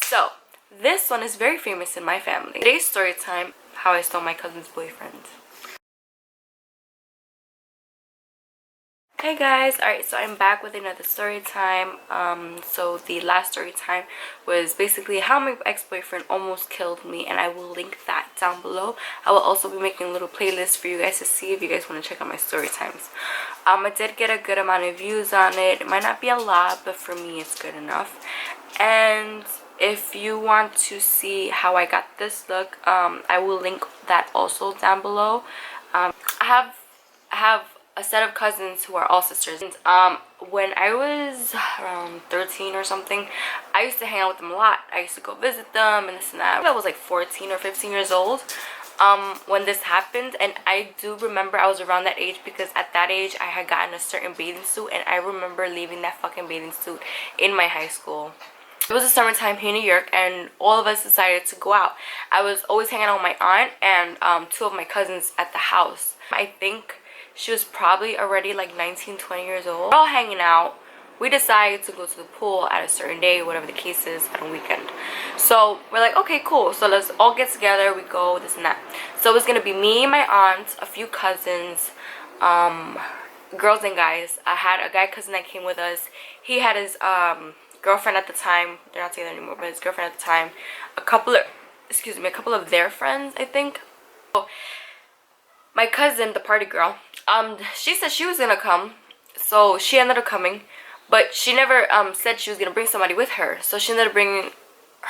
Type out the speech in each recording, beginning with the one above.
So this one is very famous in my family. Today's story time: how I stole my cousin's boyfriend. Hey guys, alright, so I'm back with another story time. So the last story time was basically how my ex-boyfriend almost killed me, and I will link that down below. I will also be making a little playlist for you guys to see if you guys want to check out my story times. I did get a good amount of views on it. It might not be a lot, but for me it's good enough. And if you want to see how I got this look, I will link that also down below. I have a set of cousins who are all sisters. And, when I was around 13 or something, I used to hang out with them a lot. I used to go visit them and this and that. I was like 14 or 15 years old when this happened, and I do remember I was around that age because at that age I had gotten a certain bathing suit, and I remember leaving that fucking bathing suit in my high school. It was the summertime here in New York, and all of us decided to go out. I was always hanging out with my aunt and two of my cousins at the house. I think she was probably already like 19, 20 years old. We're all hanging out. We decided to go to the pool at a certain day, whatever the case is, at a weekend. So we're like, okay, cool. So let's all get together. We go, this and that. So it was going to be me, my aunt, a few cousins, girls and guys. I had a guy cousin that came with us. He had his girlfriend at the time. They're not together anymore, but his girlfriend at the time. A couple of their friends, I think. So my cousin, the party girl, she said she was gonna come, so she ended up coming, but she never said she was gonna bring somebody with her. So she ended up bringing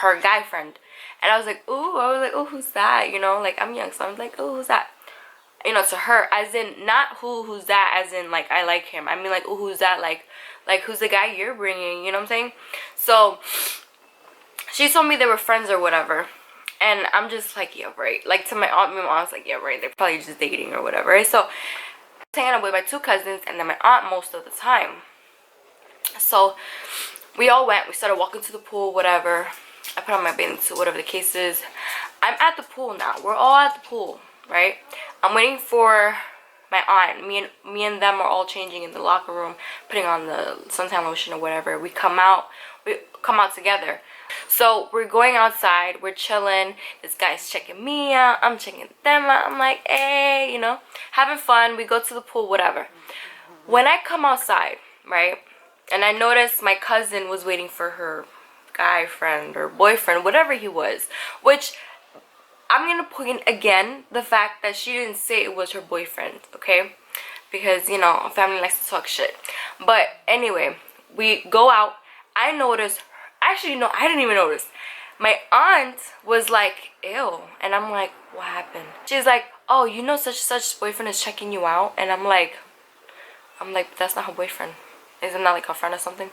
her guy friend, and I was like, ooh, who's that? You know, like I'm young, so I'm like, ooh, who's that? You know, to her, as in not who's that, as in like I like him. I mean like, ooh, who's that? Like who's the guy you're bringing? You know what I'm saying? So she told me they were friends or whatever. And I'm just like, yeah, right. Like to my aunt, my mom was like, yeah, right. They're probably just dating or whatever. Right? So I was hanging out with my two cousins and then my aunt most of the time. So we all went. We started walking to the pool, whatever. I put on my bathing suit, whatever the case is. I'm at the pool now. We're all at the pool, right? I'm waiting for my aunt. Me and them are all changing in the locker room, putting on the suntan lotion or whatever. We come out together. So we're going outside, we're chilling, this guy's checking me out, I'm checking them out. I'm like, hey, you know, having fun. We go to the pool, whatever. When I come outside, right, and I noticed my cousin was waiting for her guy friend or boyfriend, whatever he was, which I'm gonna point again the fact that she didn't say it was her boyfriend, okay, because, you know, family likes to talk shit. But anyway, we go out. I noticed, actually no, I didn't even notice. My aunt was like, ew, and I'm like, what happened? She's like, oh, you know such boyfriend is checking you out. And I'm like, that's not her boyfriend. Isn't that like her friend or something?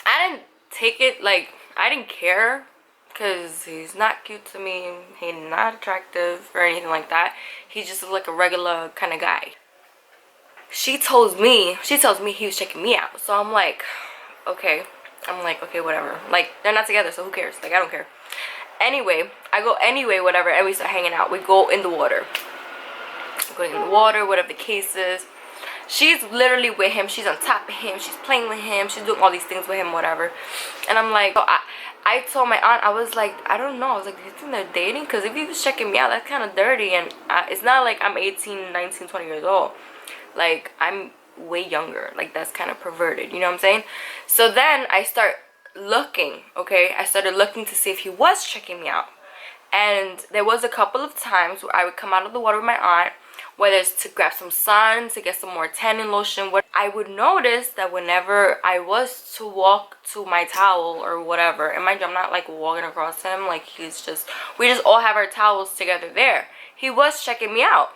I didn't take it, like, I didn't care, because he's not cute to me, he's not attractive or anything like that. He just looked like a regular kind of guy. She tells me he was checking me out. So I'm like, okay. I'm like, okay, whatever. Like, they're not together, so who cares? Like, I don't care. Anyway, I go anyway, whatever, and we start hanging out. We go in the water. Going in the water, whatever the case is. She's literally with him. She's on top of him. She's playing with him. She's doing all these things with him, whatever. And I'm like, so I told my aunt, I was like, I don't know. I was like, do you think they're dating? Because if he was checking me out, that's kind of dirty. And it's not like I'm 18, 19, 20 years old. Like, I'm way younger. Like, that's kind of perverted, you know what I'm saying? So then I start looking, okay? I started looking to see if he was checking me out. And there was a couple of times where I would come out of the water with my aunt, whether it's to grab some sun, to get some more tanning lotion. What I would notice that whenever I was to walk to my towel or whatever, and mind you, I'm not like walking across him, like we just all have our towels together there. He was checking me out.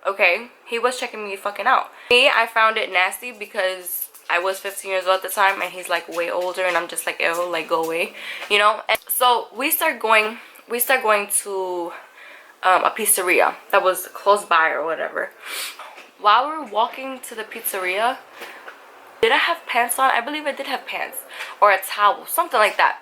Okay, he was checking me fucking out. Me, I found it nasty because I was 15 years old at the time, and he's like way older, and I'm just like, ew, like go away, you know. And so we start going to a pizzeria that was close by or whatever. While we were walking to the pizzeria, did I have pants on? I believe I did have pants or a towel, something like that.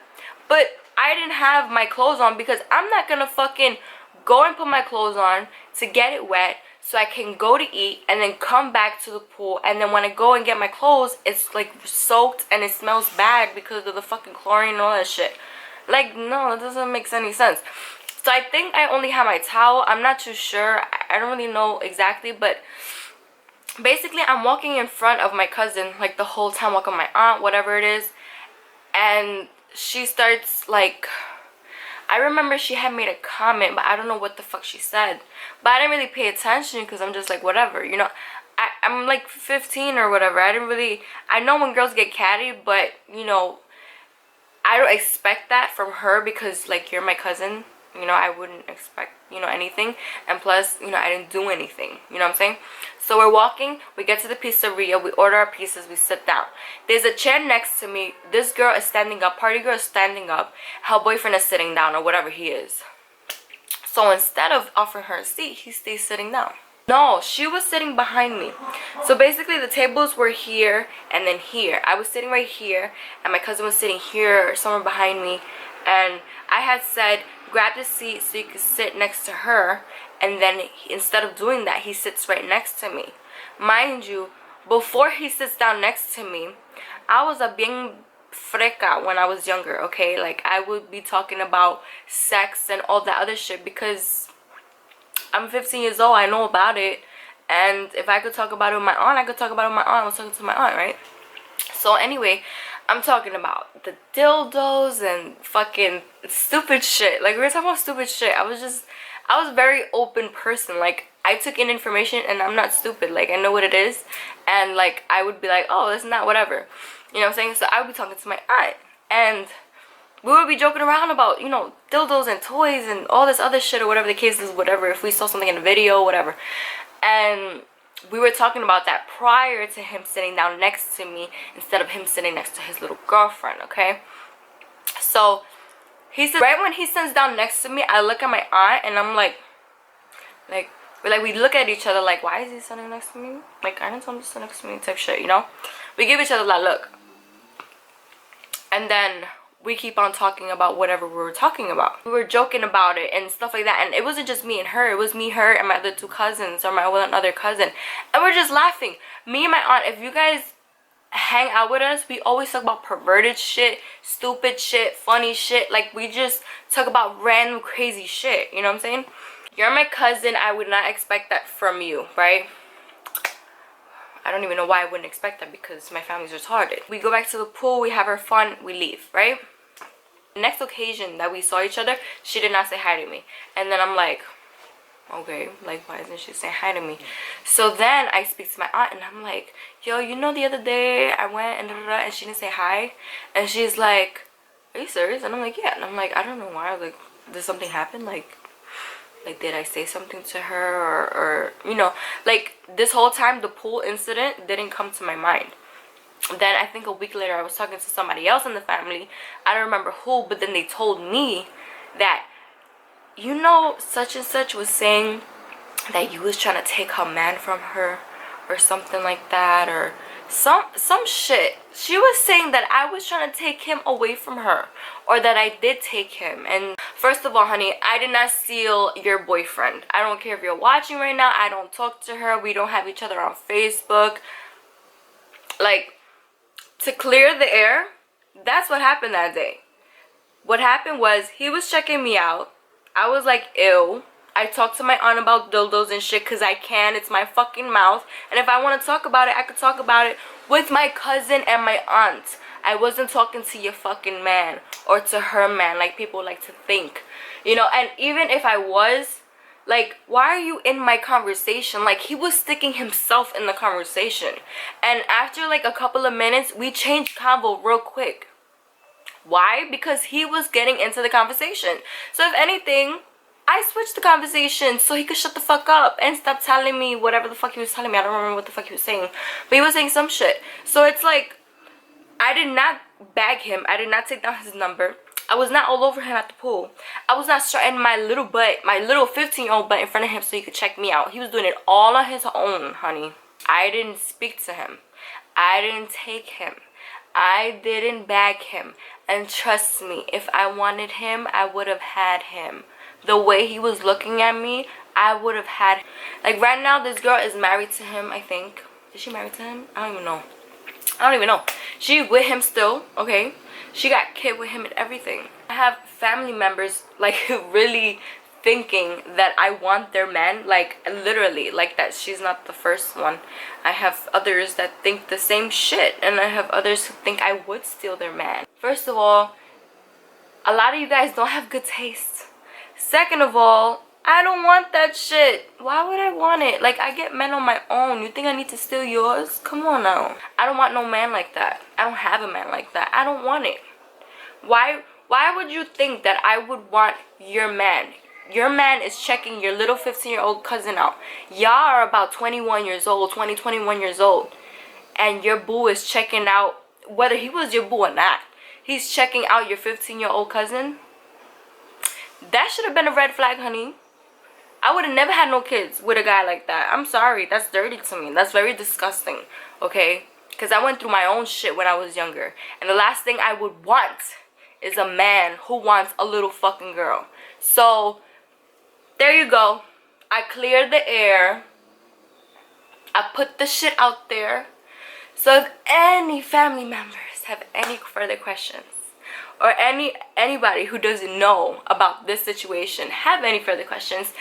But I didn't have my clothes on because I'm not gonna fucking go and put my clothes on to get it wet so I can go to eat and then come back to the pool, and then when I go and get my clothes, it's like soaked and it smells bad because of the fucking chlorine and all that shit. Like, no, it doesn't make any sense. So I think I only have my towel. I'm not too sure. I don't really know exactly, but basically I'm walking in front of my cousin like the whole time, walking my aunt, whatever it is, and she starts like, I remember she had made a comment, but I don't know what the fuck she said. But I didn't really pay attention because I'm just like, whatever, you know. I'm like 15 or whatever. I know when girls get catty, but, you know, I don't expect that from her because, like, you're my cousin. You know, I wouldn't expect, you know, anything. And plus, you know, I didn't do anything. You know what I'm saying? So we're walking. We get to the pizzeria. We order our pizzas. We sit down. There's a chair next to me. This girl is standing up. Party girl is standing up. Her boyfriend is sitting down or whatever he is. So instead of offering her a seat, he stays sitting down. No, she was sitting behind me. So basically the tables were here and then here. I was sitting right here and my cousin was sitting here somewhere behind me. And I had said, grab the seat so you can sit next to her. And then instead of doing that, he sits right next to me. Mind you, before he sits down next to me, I was a bien freca when I was younger, okay? Like, I would be talking about sex and all that other shit because I'm 15 years old. I know about it. And if I could talk about it with my aunt, I could talk about it with my aunt. I was talking to my aunt, right? So anyway, I'm talking about the dildos and fucking stupid shit. Like, we were talking about stupid shit. I was a very open person. Like, I took in information and I'm not stupid. Like, I know what it is. And, like, I would be like, oh, that's not whatever. You know what I'm saying? So I would be talking to my aunt. And we would be joking around about, you know, dildos and toys and all this other shit or whatever the case is, whatever. If we saw something in a video, whatever. And we were talking about that prior to him sitting down next to me instead of him sitting next to his little girlfriend, okay? So he said, right when he sits down next to me, I look at my aunt and I'm like, we look at each other like, why is he sitting next to me? Like, I didn't tell him to sit next to me type shit, you know? We give each other that look. And then we keep on talking about whatever we were talking about. We were joking about it and stuff like that. And it wasn't just me and her. It was me, her, and my other two cousins or my one other cousin. And we're just laughing. Me and my aunt, if you guys hang out with us, we always talk about perverted shit, stupid shit, funny shit. Like, we just talk about random crazy shit. You know what I'm saying? You're my cousin. I would not expect that from you, right? I don't even know why I wouldn't expect that because my family's retarded. We go back to the pool, we have our fun, we leave, right? The next occasion that we saw each other, she did not say hi to me. And then I'm like, okay, like, why isn't she saying hi to me? So then I speak to my aunt and I'm like, yo, you know the other day I went and and she didn't say hi? And she's like, are you serious? And I'm like, yeah. And I'm like, I don't know why. Like, did something happen? Like did I say something to her or you know, like, this whole time the pool incident didn't come to my mind. Then I think a week later I was talking to somebody else in the family, I don't remember who, but then they told me that, you know, such and such was saying that you was trying to take her man from her or something like that, or some shit. She was saying that I was trying to take him away from her, or that I did take him. And first of all, honey, I did not steal your boyfriend. I don't care if you're watching right now. I don't talk to her. We don't have each other on Facebook. Like, to clear the air, that's what happened that day. What happened was, he was checking me out. I was like, ew. I talked to my aunt about dildos and shit because I can. It's my fucking mouth. And if I want to talk about it, I could talk about it with my cousin and my aunt. I wasn't talking to your fucking man or to her man like people like to think. You know, and even if I was, like, why are you in my conversation? Like, he was sticking himself in the conversation. And after like a couple of minutes, we changed convo real quick. Why? Because he was getting into the conversation. So if anything, I switched the conversation so he could shut the fuck up and stop telling me whatever the fuck he was telling me. I don't remember what the fuck he was saying, but he was saying some shit. So it's like, I did not bag him. I did not take down his number. I was not all over him at the pool. I was not strutting my little butt, my little 15-year-old butt in front of him so he could check me out. He was doing it all on his own, honey. I didn't speak to him. I didn't take him. I didn't bag him. And trust me, if I wanted him, I would have had him. The way he was looking at me, I would have had him. Like, right now, this girl is married to him, I think. Is she married to him? I don't even know. She with him still, okay? She got kid with him and everything. I have family members like really thinking that I want their man, like literally, like that she's not the first one. I have others that think the same shit, and I have others who think I would steal their man. First of all, a lot of you guys don't have good taste. Second of all, I don't want that shit. Why would I want it? Like, I get men on my own. You think I need to steal yours? Come on now. I don't want no man like that. I don't have a man like that. I don't want it. Why would you think that I would want your man? Your man is checking your little 15-year-old cousin out. Y'all are about 21 years old, 21 years old. And your boo is checking out, whether he was your boo or not, he's checking out your 15-year-old cousin. That should have been a red flag, honey. I would have never had no kids with a guy like that. I'm sorry. That's dirty to me. That's very disgusting. Okay? Because I went through my own shit when I was younger. And the last thing I would want is a man who wants a little fucking girl. So, there you go. I cleared the air. I put the shit out there. So if any family members have any further questions, or anybody who doesn't know about this situation have any further questions,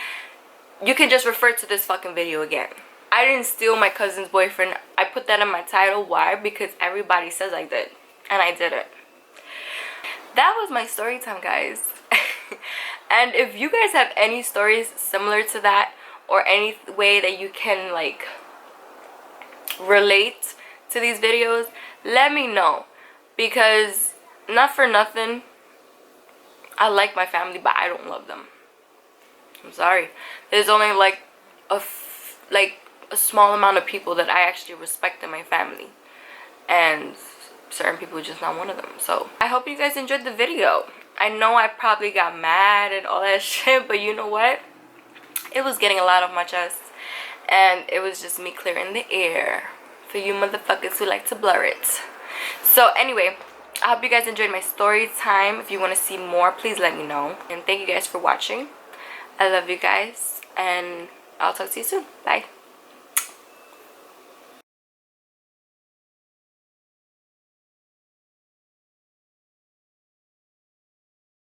you can just refer to this fucking video again. I didn't steal my cousin's boyfriend. I put that in my title. Why? Because everybody says I did, and I didn't. That was my story time, guys. And if you guys have any stories similar to that, or any way that you can like relate to these videos, let me know. Because not for nothing, I like my family, but I don't love them. I'm sorry. There's only like a small amount of people that I actually respect in my family, and certain people are just not one of them. So I hope you guys enjoyed the video. I know I probably got mad and all that shit, but you know what? It was getting a lot off my chest, and it was just me clearing the air for you motherfuckers who like to blur it. So anyway, I hope you guys enjoyed my story time. If you want to see more, please let me know. And thank you guys for watching. I love you guys, and I'll talk to you soon. Bye.